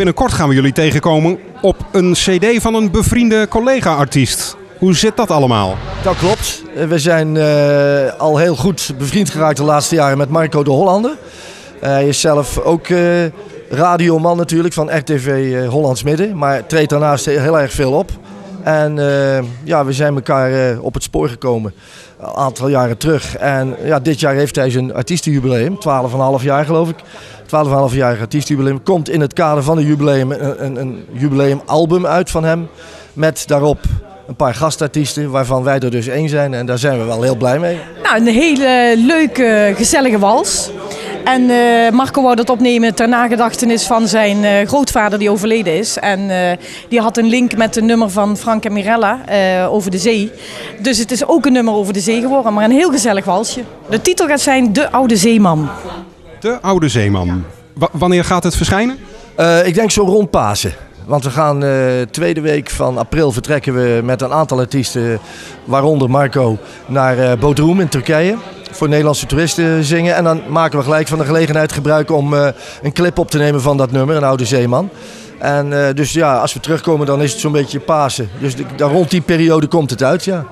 Binnenkort gaan we jullie tegenkomen op een cd van een bevriende collega-artiest. Hoe zit dat allemaal? Dat klopt. We zijn al heel goed bevriend geraakt de laatste jaren met Marco de Hollander. Hij is zelf ook radioman natuurlijk van RTV Hollands Midden, maar treedt daarnaast heel erg veel op. En ja, we zijn elkaar op het spoor gekomen een aantal jaren terug. En ja, dit jaar heeft hij zijn artiestenjubileum, 12,5 jaar geloof ik. 12,5-jarig artiestenjubileum. Komt in het kader van het jubileum een jubileumalbum uit van hem. Met daarop een paar gastartiesten, waarvan wij er dus één zijn. En daar zijn we wel heel blij mee. Nou, een hele leuke, gezellige wals. En Marco wou dat opnemen ter nagedachtenis van zijn grootvader die overleden is. En die had een link met een nummer van Frank en Mirella over de zee. Dus het is ook een nummer over de zee geworden, maar een heel gezellig walsje. De titel gaat zijn De Oude Zeeman. De Oude Zeeman. Wanneer gaat het verschijnen? Ik denk zo rond Pasen. Want we gaan tweede week van april vertrekken we met een aantal artiesten, waaronder Marco, naar Bodrum in Turkije. Voor Nederlandse toeristen zingen. En dan maken we gelijk van de gelegenheid gebruik om een clip op te nemen van dat nummer, Een Oude Zeeman. En dus ja, als we terugkomen dan is het zo'n beetje Pasen. Dus rond die periode komt het uit, ja.